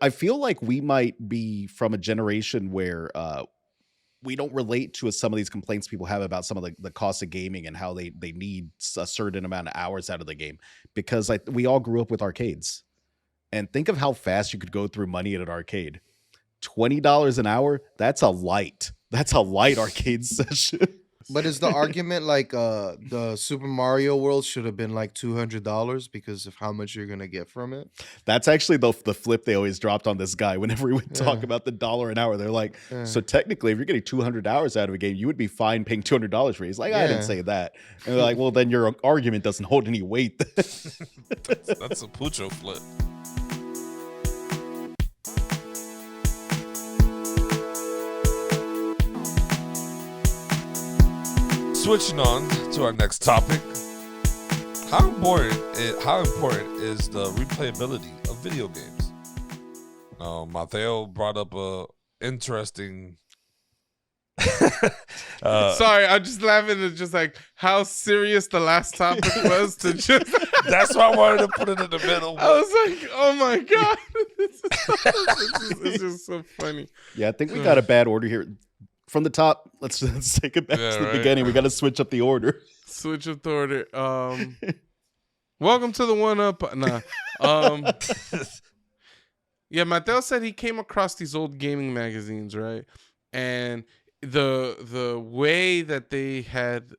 I feel like we might be from a generation where we don't relate to some of these complaints people have about some of the cost of gaming and how they need a certain amount of hours out of the game, because we all grew up with arcades. And think of how fast you could go through money at an arcade. $20 an hour, that's a light. That's a light arcade session. But is the argument like the Super Mario World should have been like $200 because of how much you're gonna get from it? That's actually the flip they always dropped on this guy whenever we would talk Yeah, about the dollar an hour. They're like, yeah, so technically, if you're getting 200 hours out of a game, you would be fine paying $200 for it. He's like, I didn't yeah. say that. And they're like, well, then your argument doesn't hold any weight. That's a Pucho flip. Switching on to our next topic. How important is the replayability of video games? Mateo brought up a interesting. Sorry, I'm just laughing at just like how serious the last topic was to just. That's why I wanted to put it in the middle. I was like, oh my god, this is just so funny. Yeah, I think we got a bad order here. From the top, let's take it back to the beginning. We got to switch up the order. Switch up the order. Welcome to the one up. Nah. Yeah, Mateo said he came across these old gaming magazines, right? And the way that they had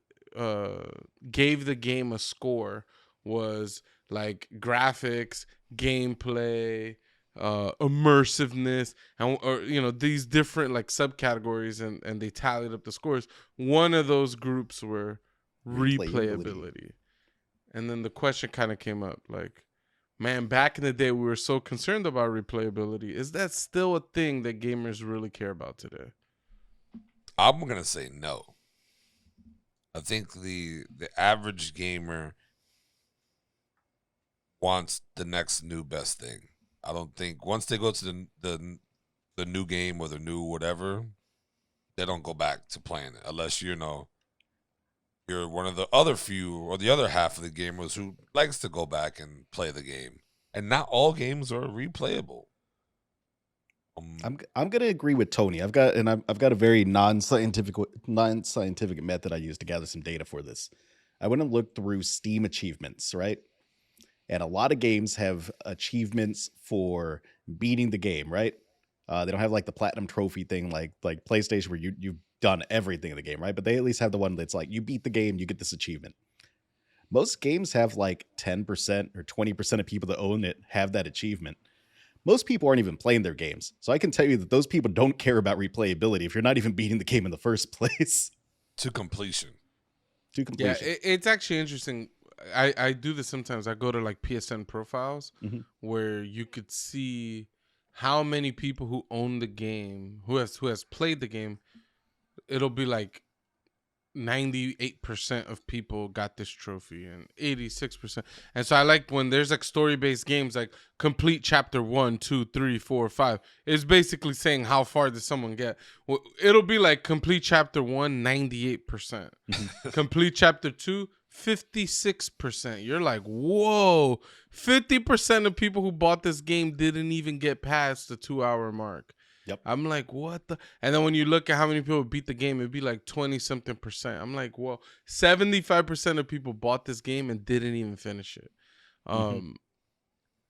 gave the game a score was like graphics, gameplay, immersiveness, and or these different like subcategories, and they tallied up the scores. One of those groups were replayability. And then the question kind of came up like, man, back in the day we were so concerned about replayability. Is that still a thing that gamers really care about today? I'm gonna say no. I think the average gamer wants the next new best thing. I don't think once they go to the new game or the new whatever, they don't go back to playing it unless you're one of the other few or the other half of the gamers who likes to go back and play the game. And not all games are replayable. I'm gonna agree with Tony. I've got a very non-scientific method I use to gather some data for this. I went and looked through Steam achievements, right? And a lot of games have achievements for beating the game, right? They don't have like the platinum trophy thing like PlayStation where you've done everything in the game, right? But they at least have the one that's like you beat the game, you get this achievement. Most games have like 10% or 20% of people that own it have that achievement. Most people aren't even playing their games. So I can tell you that those people don't care about replayability if you're not even beating the game in the first place. To completion. Yeah, it's actually interesting. I do this sometimes. I go to like PSN profiles where you could see how many people who own the game, who has played the game. It'll be like 98% of people got this trophy and 86%. And so I like when there's like story-based games like complete chapter 1, 2, 3, 4, 5. It's basically saying how far did someone get. Well, it'll be like complete chapter 1, 98%. Complete chapter 2, 56%. You're like, whoa, 50% of people who bought this game didn't even get past the 2-hour mark. Yep. I'm like, what the? And then when you look at how many people beat the game, it'd be like 20-something%. I'm like, well, 75% of people bought this game and didn't even finish it.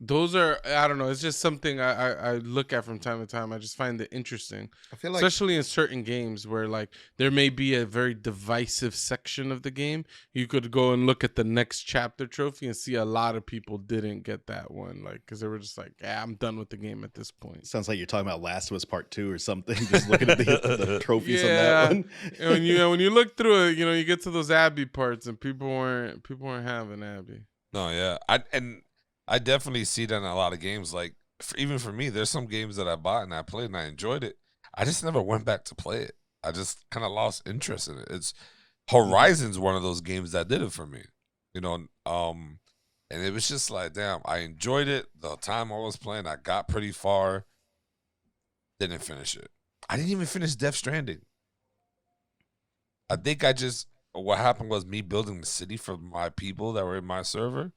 Those are, I don't know, it's just something I look at from time to time. I just find it interesting. I feel like, especially in certain games where like there may be a very divisive section of the game. You could go and look at the next chapter trophy and see a lot of people didn't get that one, like because they were just like, yeah, I'm done with the game at this point. Sounds like you're talking about Last of Us Part 2 or something. Just looking at the trophies on that one. And when you look through it, you get to those Abby parts and people weren't having Abby. No, yeah, I definitely see that in a lot of games. Like, even for me, there's some games that I bought and I played and I enjoyed it. I just never went back to play it. I just kind of lost interest in it. It's Horizon's one of those games that did it for me, and it was just like, damn, I enjoyed it. The time I was playing, I got pretty far. Didn't finish it. I didn't even finish Death Stranding. I think what happened was me building the city for my people that were in my server.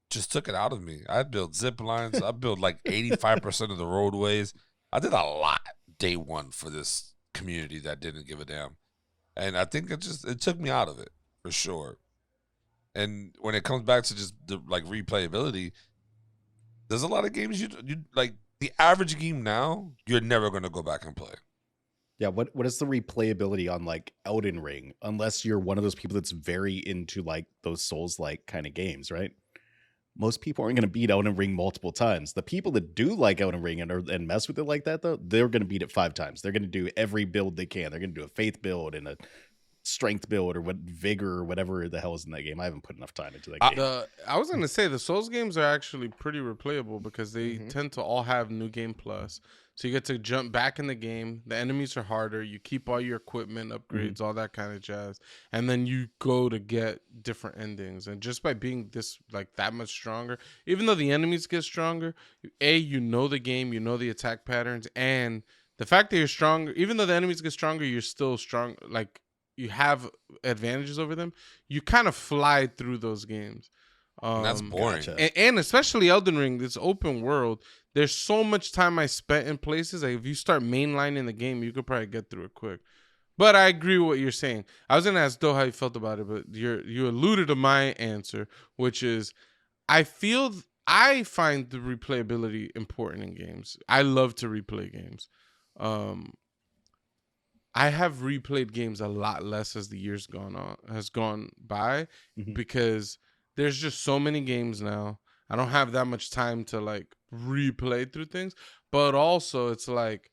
just took it out of me. I built zip lines. I built like 85% of the roadways. I did a lot day one for this community that didn't give a damn. And I think it took me out of it for sure. And when it comes back to just the like replayability, there's a lot of games you like the average game now, you're never gonna go back and play. Yeah, what is the replayability on like Elden Ring? Unless you're one of those people that's very into like those Souls-like kind of games, right? Most people aren't going to beat Elden Ring multiple times. The people that do like Elden Ring and mess with it like that, though, they're going to beat it 5 times. They're going to do every build they can. They're going to do a faith build and a strength build or what vigor or whatever the hell is in that game. I haven't put enough time into that game. I was gonna say the Souls games are actually pretty replayable because they tend to all have new game plus. So you get to jump back in the game. The enemies are harder. You keep all your equipment upgrades, all that kind of jazz, and then you go to get different endings. And just by being this like that much stronger, even though the enemies get stronger, you know the game, you know the attack patterns, and the fact that you're stronger, even though the enemies get stronger, you're still strong. Like you have advantages over them. You kind of fly through those games. And that's boring. Gotcha. And especially Elden Ring, this open world, there's so much time I spent in places. Like if you start mainlining the game, you could probably get through it quick. But I agree with what you're saying. I was gonna ask Doe how you felt about it, but you alluded to my answer, which is I find the replayability important in games. I love to replay games. I have replayed games a lot less as the years has gone by because there's just so many games now. I don't have that much time to like replay through things, but also it's like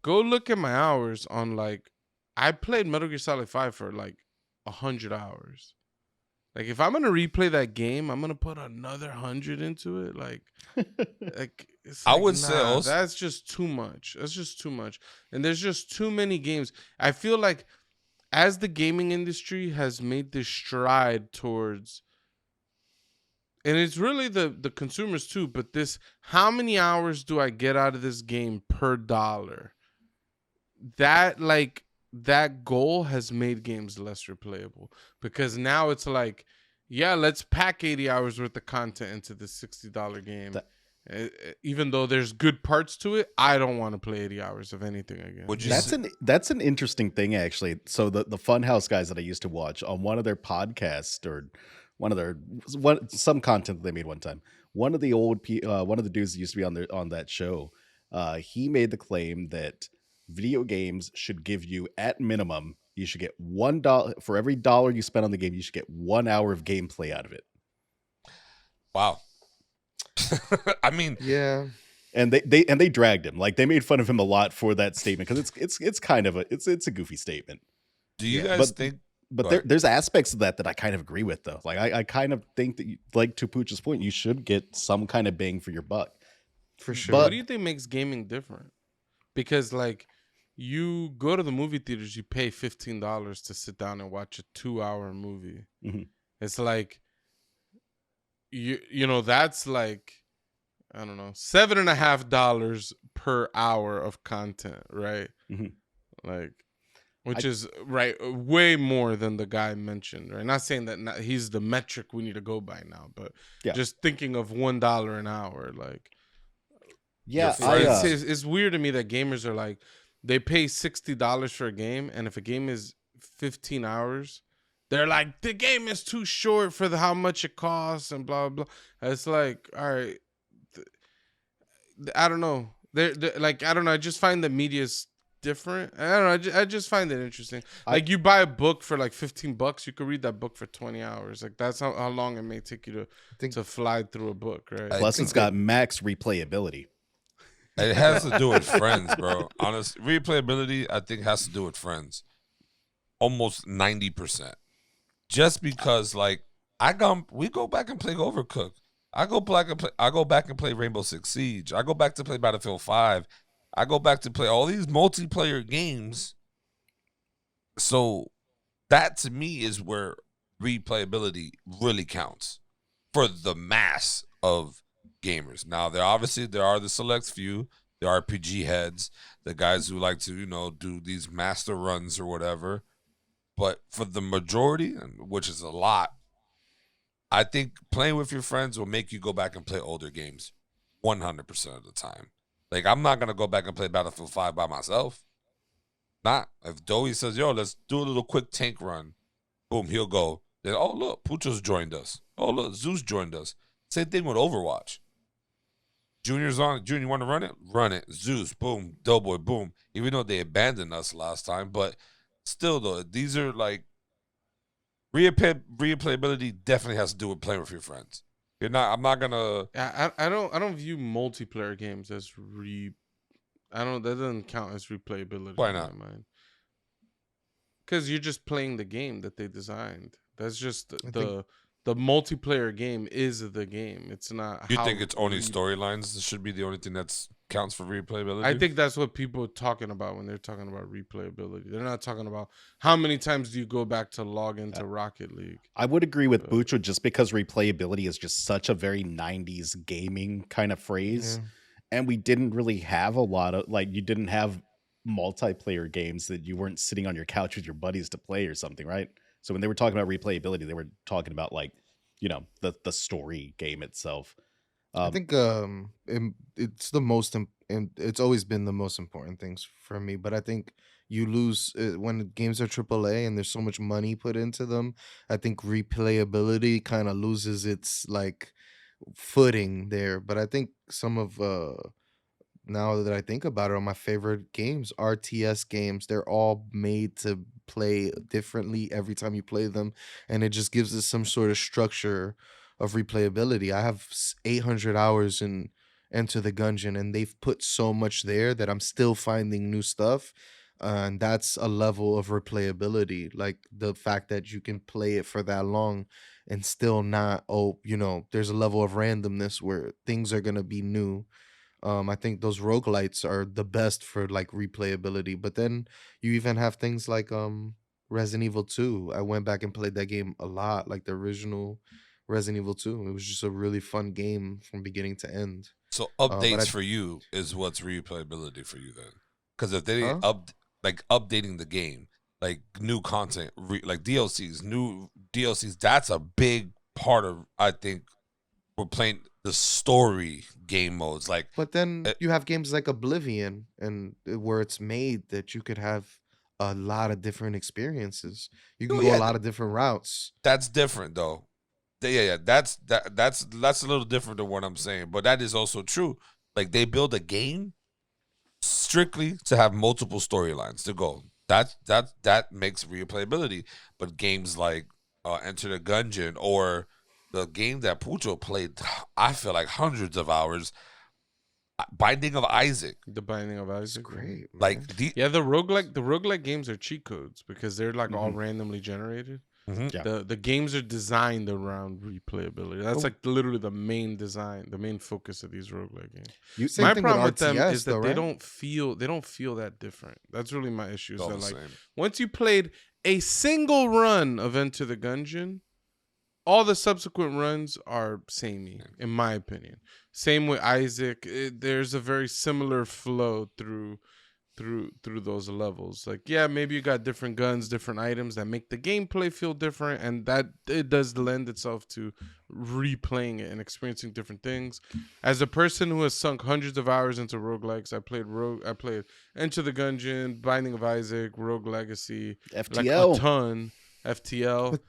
go look at my hours on like I played Metal Gear Solid 5 for like 100 hours. Like if I'm gonna replay that game, I'm gonna put another 100 into it. Like it's I like, would say also that's just too much. That's just too much. And there's just too many games. I feel like as the gaming industry has made this stride towards, and it's really the consumers too, but this, how many hours do I get out of this game per dollar? That goal has made games less replayable because now it's like, yeah, let's pack 80 hours worth of content into this $60 game. Even though there's good parts to it, I don't want to play 80 hours of anything again. That's an interesting thing, actually. So the Funhouse guys that I used to watch on one of their podcasts or some content that they made one time, one of the dudes that used to be on that show, he made the claim that video games should give you, at minimum, you should get $1 for every dollar you spend on the game. You should get 1 hour of gameplay out of it. Wow. I mean, Yeah. And they dragged him. Like they made fun of him a lot for that statement because it's kind of it's a goofy statement. Do you guys think? But there's aspects of that I kind of agree with, though. Like I kind of think that, like to Pooch's point, you should get some kind of bang for your buck. For sure. What do you think makes gaming different? Because like you go to the movie theaters, you pay $15 to sit down and watch a 2-hour movie. It's like you know that's like, I don't know, $7.50 per hour of content, right? Like, which is right way more than the guy mentioned, right? Not saying that he's the metric we need to go by now, but just thinking of $1 an hour, like, yeah, it's weird to me that gamers are like, they pay $60 for a game, and if a game is 15 hours, they're like, the game is too short for how much it costs and blah blah blah. It's like, all right, I don't know. They're like, I don't know. I just find the media's different. I don't know. I just find it interesting. Like you buy a book for like $15, you could read that book for 20 hours. Like that's how long it may take you to fly through a book, right? Plus, it's got max replayability. It has to do with friends, bro. Honest replayability, I think, has to do with friends. Almost 90%. Just because, like, we go back and play Overcooked. I go back and play Rainbow Six Siege. I go back to play Battlefield 5. I go back to play all these multiplayer games. So that to me is where replayability really counts for the mass of gamers. Now there are the select few, the RPG heads, the guys who like to, do these master runs or whatever. But for the majority, which is a lot, I think playing with your friends will make you go back and play older games 100% of the time. Like, I'm not going to go back and play Battlefield 5 by myself. Not. If Doey says, yo, let's do a little quick tank run, boom, he'll go. Then, oh, look, Pucho's joined us. Oh, look, Zeus joined us. Same thing with Overwatch. Junior's on. Junior, you want to run it? Run it. Zeus, boom. Doughboy, boom. Even though they abandoned us last time. But still, though, these are like, replayability definitely has to do with playing with your friends. I'm not going to. I don't view multiplayer games as that doesn't count as replayability. Why in not? my mind. Because you're just playing the game that they designed. That's just the multiplayer game is the game. It's not. You think it's only storylines that should be the only thing that counts for replayability? I think that's what people are talking about when they're talking about replayability. They're not talking about how many times do you go back to log into Rocket League. I would agree with Bucho just because replayability is just such a very 90s gaming kind of phrase. Yeah. And we didn't really have a lot of, like, you didn't have multiplayer games that you weren't sitting on your couch with your buddies to play or something, right? So when they were talking about replayability, they were talking about, like, you know, the story game itself. I think it's the most and it's always been the most important things for me. But I think you lose when games are AAA and there's so much money put into them. I think replayability kind of loses its like footing there. But I think some of now that I think about it, are my favorite games, RTS games. They're all made to play differently every time you play them, and it just gives us some sort of structure of replayability. I have 800 hours in Enter the Gungeon, and they've put so much there that I'm still finding new stuff. And that's a level of replayability, like the fact that you can play it for that long and still not, there's a level of randomness where things are gonna be new. I think those roguelites are the best for like replayability. But then you even have things like Resident Evil 2. I went back and played that game a lot, like the original Resident Evil 2. It was just a really fun game from beginning to end. So updates for you is what's replayability for you then? Because if they updating the game, like new content, like DLCs, new DLCs, that's a big part of, I think, we're playing the story game modes. Like, but then you have games like Oblivion and where it's made that you could have a lot of different experiences. You can go a lot of different routes. That's different though. Yeah, that's a little different than what I'm saying, but that is also true. Like, they build a game strictly to have multiple storylines to go. That makes replayability. But games like Enter the Gungeon or the game that Pucho played, I feel like hundreds of hours, Binding of Isaac. The Binding of Isaac, It's great. Man. Like the roguelike games are cheat codes because they're like all randomly generated. Mm-hmm. The games are designed around replayability. That's like literally the main design, the main focus of these roguelike games. My problem with them is that they don't feel that different. That's really my issue. So like once you played a single run of Enter the Gungeon, all the subsequent runs are samey, in my opinion. Same with Isaac. There's a very similar flow through those levels. Like, yeah, maybe you got different guns, different items that make the gameplay feel different, and that it does lend itself to replaying it and experiencing different things. As a person who has sunk hundreds of hours into roguelikes, I played Enter the Gungeon, Binding of Isaac, Rogue Legacy, FTL, like a ton, FTL.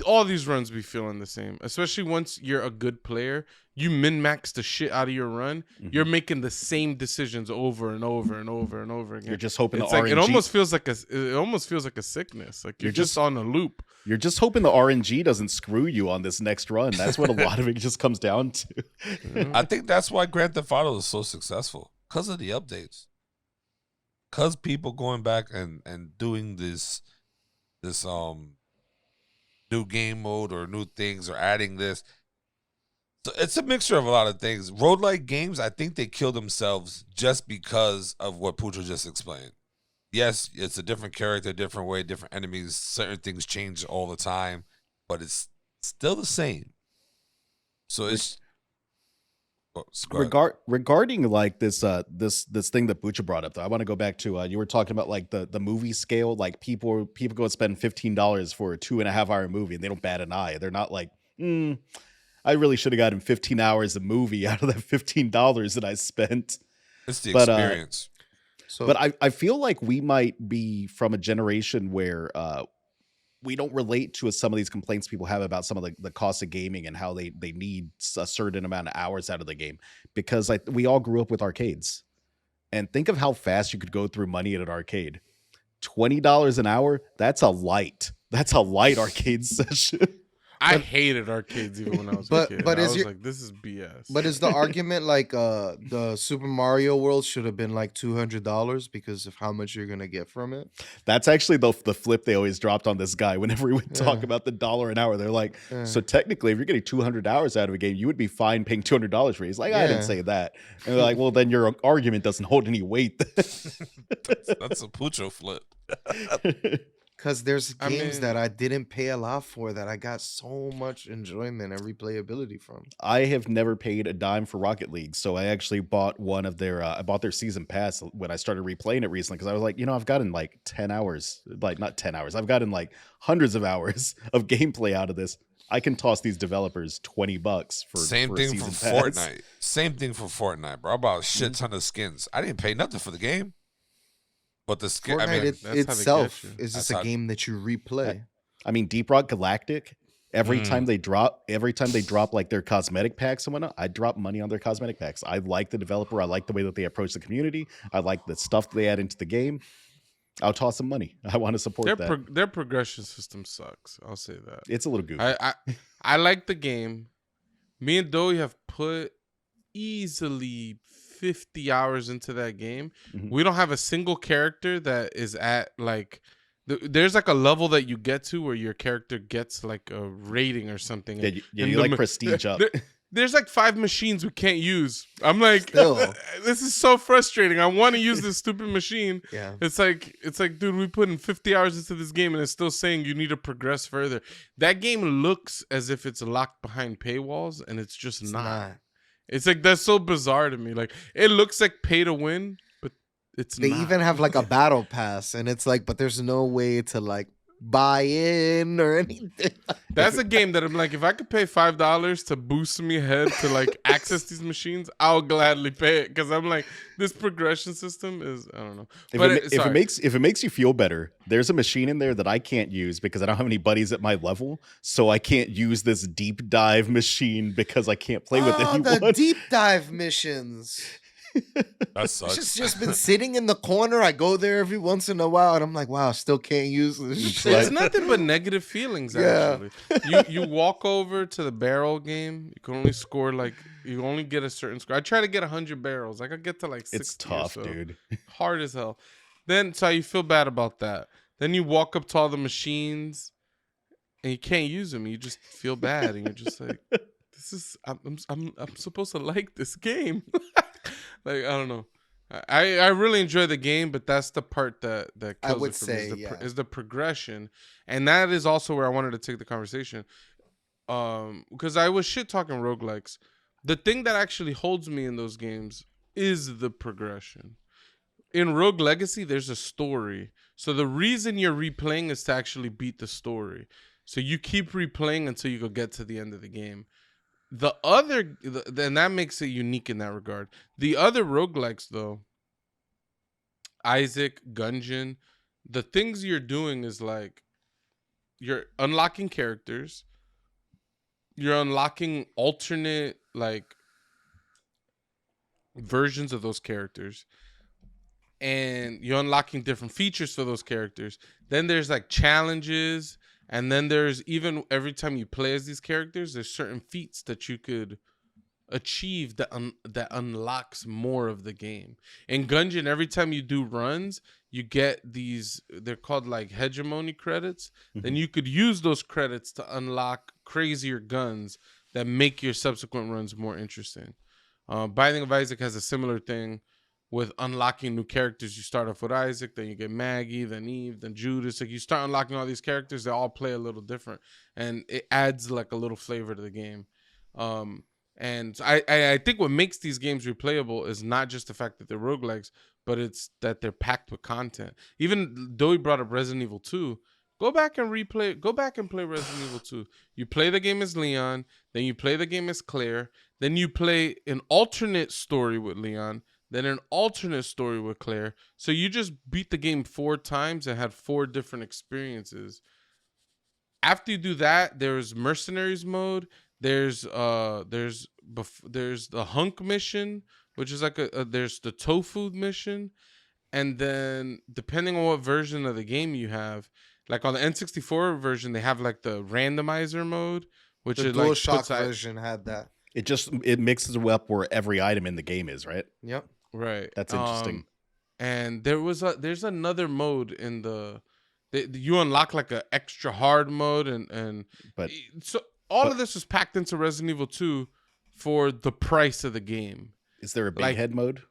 All these runs be feeling the same, especially once you're a good player. You min-max the shit out of your run. You're making the same decisions over and over and over and over again. You're just hoping it's the like RNG... it almost feels like a sickness. Like you're just on a loop. You're just hoping the RNG doesn't screw you on this next run. That's what a lot of it just comes down to. I think that's why Grand Theft Auto is so successful, because of the updates. Because people going back and doing this new game mode or new things or adding this. So it's a mixture of a lot of things. Roguelike games, I think they kill themselves just because of what Pucho just explained. Yes, it's a different character, different way, different enemies. Certain things change all the time, but it's still the same. So it's regarding like this thing that Pucho brought up, though. I want to go back to you were talking about like the movie scale. Like people go and spend $15 for a 2.5 hour movie and they don't bat an eye. They're not like I really should have gotten 15 hours of movie out of that $15 that I spent. It's the But experience. So I feel like we might be from a generation where we don't relate to some of these complaints people have about some of the cost of gaming and how they need a certain amount of hours out of the game, because we all grew up with arcades. And think of how fast you could go through money at an arcade. $20 an hour, that's a light arcade session. I hated arcades even when I was a kid. but I is was your- like, this is BS. But is the argument like the Super Mario World should have been like $200 because of how much you're gonna get from it? That's actually the flip they always dropped on this guy whenever we would talk Yeah. about the dollar an hour. They're like, Yeah. so technically, if you're getting 200 hours out of a game, you would be fine paying $200 for it. He's like, I Yeah. didn't say that. And they're like, well, then your argument doesn't hold any weight. That's a Pucho flip. Because there's I games mean- that I didn't pay a lot for that I got so much enjoyment and replayability from. I have never paid a dime for Rocket League, so I actually bought one of their I bought their season pass when I started replaying it recently, because I was like, I've gotten like 10 hours, like not 10 hours, I've gotten like hundreds of hours of gameplay out of this. I can toss these developers $20 for Same for a thing for season pass. Fortnite. Same thing for Fortnite, bro. I bought a shit ton of skins. I didn't pay nothing for the game, but the skin. Fortnite I mean, that's how they get itself you. is just That's a how- game that you replay. I mean, Deep Rock Galactic, every time they drop like their cosmetic packs and whatnot, I drop money on their cosmetic packs. I like the developer. I like the way that they approach the community. I like the stuff that they add into the game. I'll toss some money. I want to support that. Their progression system sucks. I'll say that. It's a little goofy. I like the game. Me and Doey have put easily 50 hours into that game. Mhm. We don't have a single character that is at like there's like a level that you get to where your character gets like a rating or something. Yeah, and you like ma- prestige up. There's like 5 machines we can't use. I'm like, Still. this is so frustrating. I want to use this stupid machine. Yeah. It's like, dude, we put in 50 hours into this game and it's still saying you need to progress further. That game looks as if it's locked behind paywalls and it's just It's not. not. It's like, that's so bizarre to me. Like, it looks like pay to win, but it's They not. even have like a battle pass, and it's like, but there's no way to like buy in or anything. That's a game that I'm like, if I could pay $5 to boost me ahead to like access these machines, I'll gladly pay it, because I'm like, this progression system is, I don't know. If it makes you feel better, there's a machine in there that I can't use because I don't have any buddies at my level, so I can't use this deep dive machine because I can't play with anyone. The deep dive missions. that It's sucks. just been sitting in the corner. I go there every once in a while, and I'm like, wow, I still can't use this shit. It's nothing but negative feelings. Yeah. Actually, you walk over to the barrel game. You can only score like you only get a certain score. I try to get 100 barrels. I could get to like 60. It's tough, or so. dude. Hard as hell. Then so you feel bad about that. Then you walk up to all the machines, and you can't use them. You just feel bad, and you're just like, this is I'm supposed to like this game. Like, I don't know. I really enjoy the game, but that's the part that kills I would it for me, say, is the progression, and that is also where I wanted to take the conversation. Because I was shit talking roguelikes. The thing that actually holds me in those games is the progression. In Rogue Legacy, there's a story, so the reason you're replaying is to actually beat the story. So you keep replaying until you go get to the end of the game. Then that makes it unique in that regard. The other roguelikes, though, Isaac, Gungeon, the things you're doing is like you're unlocking characters, you're unlocking alternate like versions of those characters, and you're unlocking different features for those characters. Then there's like challenges. And then there's even every time you play as these characters, there's certain feats that you could achieve that unlocks more of the game. In Gungeon, every time you do runs, you get these, they're called like hegemony credits. Then you could use those credits to unlock crazier guns that make your subsequent runs more interesting. Binding of Isaac has a similar thing with unlocking new characters. You start off with Isaac, then you get Maggie, then Eve, then Judas. Like you start unlocking all these characters, they all play a little different, and it adds like a little flavor to the game. And I think what makes these games replayable is not just the fact that they're roguelikes, but it's that they're packed with content. Even though he brought up Resident Evil 2, Go back and replay. Go back and play Resident Evil 2. You play the game as Leon, then you play the game as Claire, then you play an alternate story with Leon, then an alternate story with Claire. So you just beat the game 4 times and had 4 different experiences. After you do that, there's Mercenaries mode. There's the Hunk mission, which is like there's the Tofu mission, and then depending on what version of the game you have, like on the N64 version, they have like the randomizer mode, which The is like DualShock version had that. It mixes it up where every item in the game is, right? Yep. right. That's interesting. And there's another mode in you unlock like a extra hard mode, But so all but- of this was packed into Resident Evil 2 for the price of the game. is there a big like- head mode?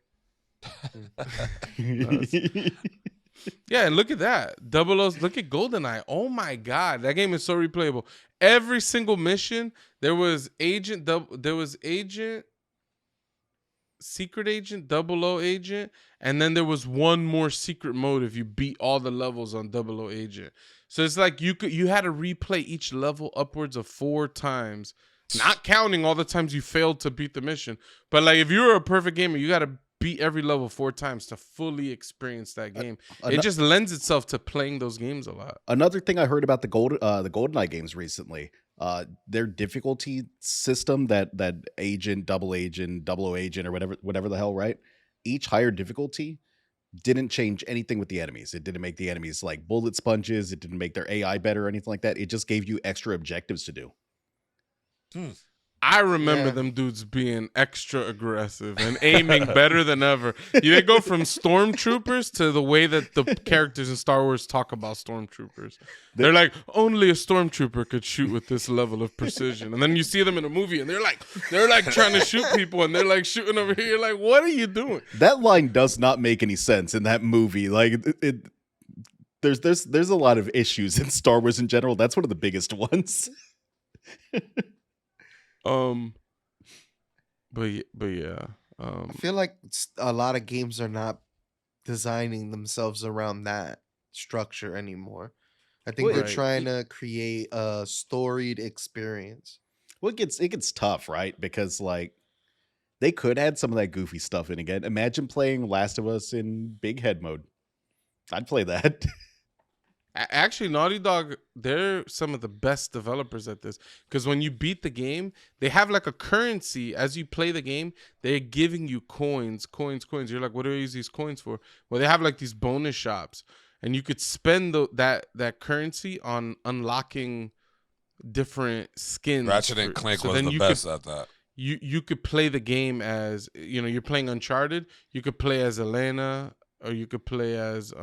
Yeah, and look at that. Look at GoldenEye. Oh my god, that game is so replayable. Every single mission, there was secret agent, 00 agent, and then there was one more secret mode if you beat all the levels on 00 agent. So it's like you had to replay each level upwards of 4 times, not counting all the times you failed to beat the mission. But like if you were a perfect gamer, you got to beat every level 4 times to fully experience that game. It just lends itself to playing those games a lot. Another thing I heard about the GoldenEye games recently, their difficulty system, that agent, double agent, 00 agent, or whatever the hell, right? Each higher difficulty didn't change anything with the enemies. It didn't make the enemies like bullet sponges. It didn't make their AI better or anything like that. It just gave you extra objectives to do. I remember Yeah. them dudes being extra aggressive and aiming better than ever. They go from stormtroopers to the way that the characters in Star Wars talk about stormtroopers. They're like, only a stormtrooper could shoot with this level of precision. And then you see them in a movie and they're like trying to shoot people and they're like shooting over here. You're like, what are you doing? That line does not make any sense in that movie. Like there's a lot of issues in Star Wars in general. That's one of the biggest ones. But yeah. I feel like a lot of games are not designing themselves around that structure anymore. I think they're Right. trying to create a storied experience. Well, it gets tough, right? Because like they could add some of that goofy stuff in again. Imagine playing Last of Us in big head mode. I'd play that. Actually, Naughty Dog, they're some of the best developers at this. Because when you beat the game, they have like a currency. As you play the game, they're giving you coins. You're like, what do I use these coins for? Well, they have like these bonus shops. And you could spend that currency on unlocking different skins. Ratchet and Clank so was then the you best could, at that. you could play the game as, you're playing Uncharted. You could play as Elena, or you could play as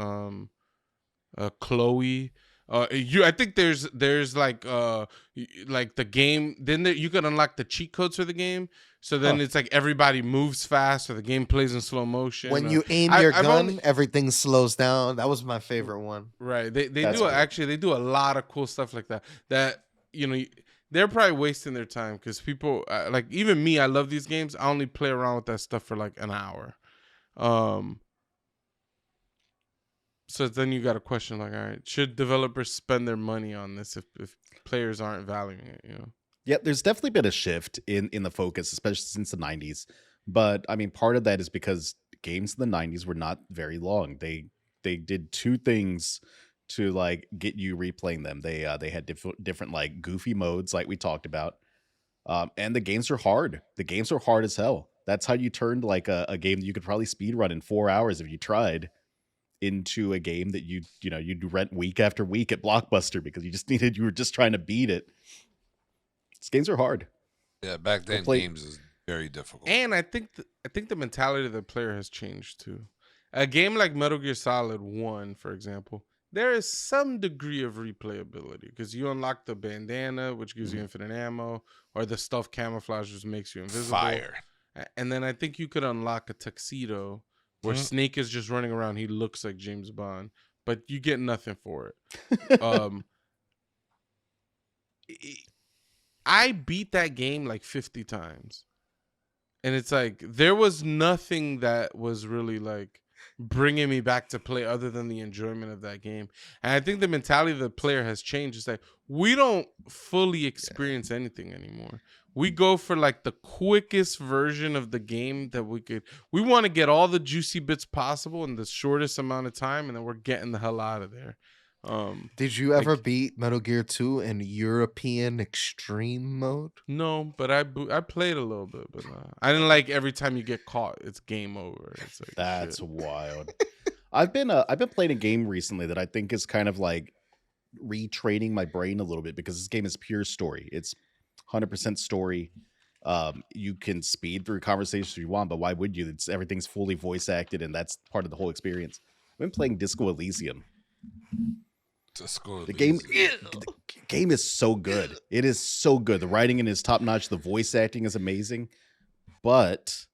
Chloe. I think there's like the game. Then you can unlock the cheat codes for the game. So then it's like everybody moves fast, or the game plays in slow motion. When you aim your gun, everything slows down. That was my favorite one. Right. They That's do cool. actually. They do a lot of cool stuff like that. That they're probably wasting their time, because people like even me. I love these games. I only play around with that stuff for like an hour. So then you got a question like, all right, should developers spend their money on this if players aren't valuing it? Yeah, there's definitely been a shift in the focus, especially since the 90s. But I mean, part of that is because games in the 90s were not very long. They did 2 things to like get you replaying them. They had different like goofy modes, like we talked about. And the games are hard. The games are hard as hell. That's how you turned like a game that you could probably speed run in 4 hours if you tried, into a game that you'd rent week after week at Blockbuster because you were just trying to beat it. These games are hard. Yeah, back then games is very difficult. And I think the mentality of the player has changed too. A game like Metal Gear Solid 1, for example, there is some degree of replayability because you unlock the bandana, which gives you infinite ammo, or the stealth camouflage, which makes you invisible. Fire. And then I think you could unlock a tuxedo where Snake is just running around. He looks like James Bond, but you get nothing for it. I beat that game like 50 times. And it's like, there was nothing that was really like bringing me back to play other than the enjoyment of that game. And I think the mentality of the player has changed. It's like we don't fully experience anything anymore. We go for like the quickest version of the game that we could. We want to get all the juicy bits possible in the shortest amount of time, and then we're getting the hell out of there. Did you ever like beat Metal Gear 2 in European extreme mode? no, but I played a little bit, but I didn't like every time you get caught, it's game over. It's like That's shit. wild. I've been playing a game recently that I think is kind of like retraining my brain a little bit because this game is pure story. It's 100% story. You can speed through conversations if you want, but why would you? Everything's fully voice acted, and that's part of the whole experience. I've been playing Disco Elysium. The game is so good. It is so good. The writing is top notch. The voice acting is amazing. But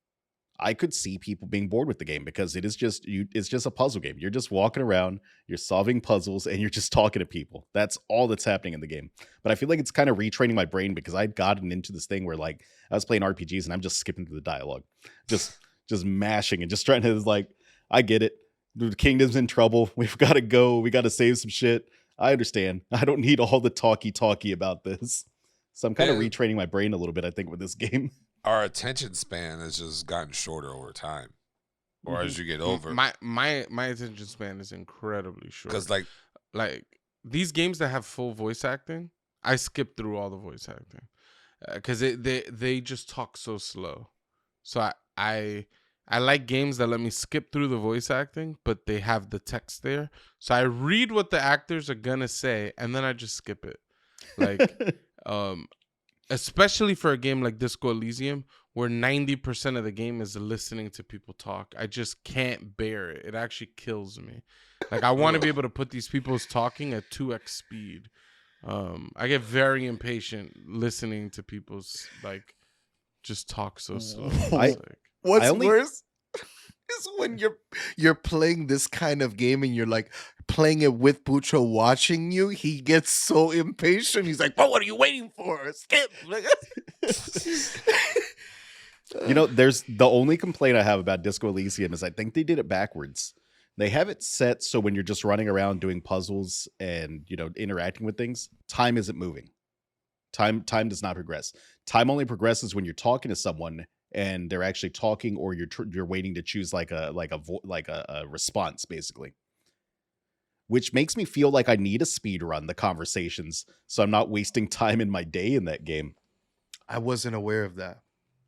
I could see people being bored with the game because it's just a puzzle game. You're just walking around, you're solving puzzles, and you're just talking to people. That's all that's happening in the game. But I feel like it's kind of retraining my brain because I'd gotten into this thing where like I was playing RPGs and I'm just skipping through the dialogue. Just mashing and just trying to like, I get it. The kingdom's in trouble. We've got to go. We got to save some shit. I understand. I don't need all the talky about this. So I'm kind of retraining my brain a little bit, I think, with this game. Our attention span has just gotten shorter over time, or as you get over. My attention span is incredibly short. Because like these games that have full voice acting, I skip through all the voice acting because they just talk so slow. So I like games that let me skip through the voice acting, but they have the text there. So I read what the actors are gonna say, and then I just skip it. Like, especially for a game like Disco Elysium, where 90% of the game is listening to people talk. I just can't bear it. It actually kills me. Like, I want to be able to put these people's talking at 2x speed. I get very impatient listening to people's like just talk so slow. What's worse is when you're playing this kind of game and you're like playing it with Bucho watching you. He gets so impatient. He's like, "But what are you waiting for? Skip!" You know, there's the only complaint I have about Disco Elysium is I think they did it backwards. They have it set so when you're just running around doing puzzles and, you know, interacting with things, time isn't moving. Time does not progress. Time only progresses when you're talking to someone and they're actually talking, or you're waiting to choose like a response, basically. Which makes me feel like I need a speed run the conversations, so I'm not wasting time in my day in that game. I wasn't aware of that.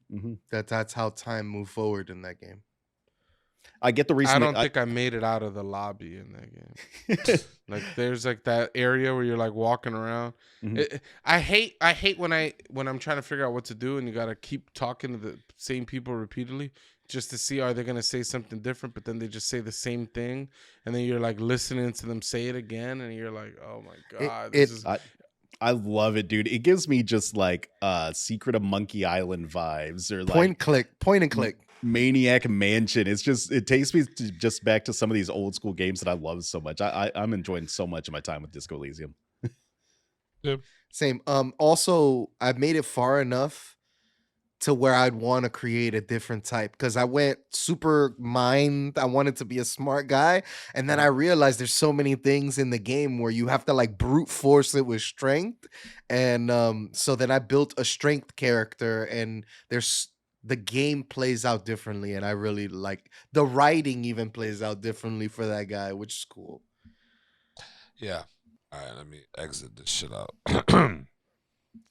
Mm-hmm. That's how time moved forward in that game. I get the reason. I don't think I made it out of the lobby in that game. Like there's like that area where you're like walking around. Mm-hmm. I hate when I'm trying to figure out what to do and you gotta keep talking to the same people repeatedly just to see are they gonna say something different, but then they just say the same thing and then you're like listening to them say it again and you're like, oh my god, I love it, dude. It gives me just like Secret of Monkey Island vibes or like point and click. Maniac Mansion. It takes me just back to some of these old school games that I love so much. I'm enjoying so much of my time with Disco Elysium. Yep. Same. Also, I've made it far enough to where I'd want to create a different type because I went super mind. I wanted to be a smart guy. And then I realized there's so many things in the game where you have to like brute force it with strength. And so then I built a strength character and the game plays out differently. And I really like the writing even plays out differently for that guy, which is cool. Yeah. All right, let me exit this shit out.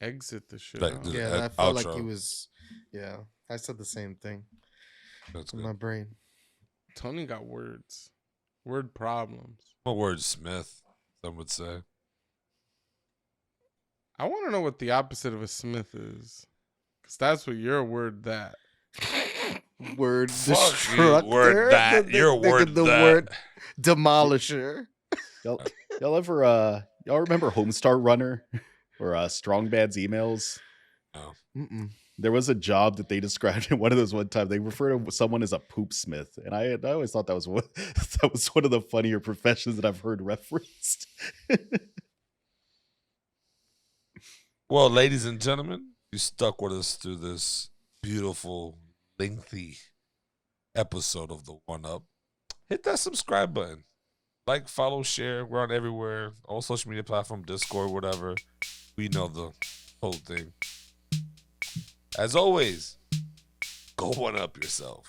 Exit the shit Like, out. Yeah, I felt like he was. Yeah, I said the same thing. That's in good. my brain. Tony got word problems. What word, Smith? Some would say. I want to know what the opposite of a Smith is, because that's what you're a word that. Word Fuck destructor. you, word that. You're a word the that. word demolisher. Y'all ever y'all remember Homestar Runner or Strong Bad's emails? No. Mm-mm. There was a job that they described in one of those one time. They refer to someone as a poop smith, and I always thought that was one of the funnier professions that I've heard referenced. Well, ladies and gentlemen, you stuck with us through this beautiful, lengthy episode of the One Up. hit that subscribe button. Like, follow, share. We're on everywhere. All social media platform, Discord, whatever. We know the whole thing. As always, go one up yourself.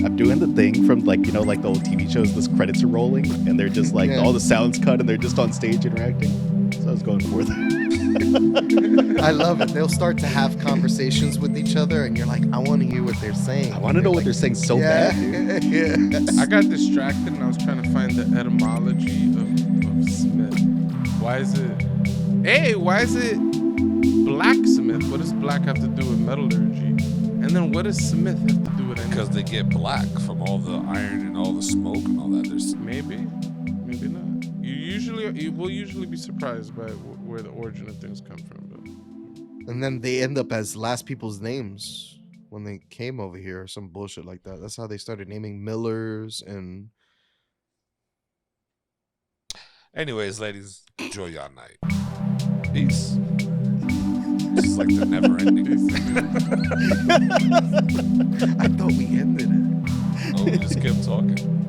I'm doing the thing from like the old TV shows. This credits are rolling, and they're just like all the sounds cut, and they're just on stage interacting. So I was going for that. I love it. They'll start to have conversations with each other, and you're like, I want to hear what they're saying. I want to know what they're saying so bad, dude. Yeah. I got distracted and I was trying to find the etymology of Smith. Why is it blacksmith? What does black have to do with metallurgy? And then what does Smith have to do with anything? Because they get black from all the iron and all the smoke and all that. There's Maybe not. You will usually be surprised by where the origin of things come from. But And then they end up as last people's names when they came over here or some bullshit like that. That's how they started naming Millers and... Anyways, ladies, enjoy your night. Peace. This is like the never ending. I thought we ended it. Oh, we just kept talking.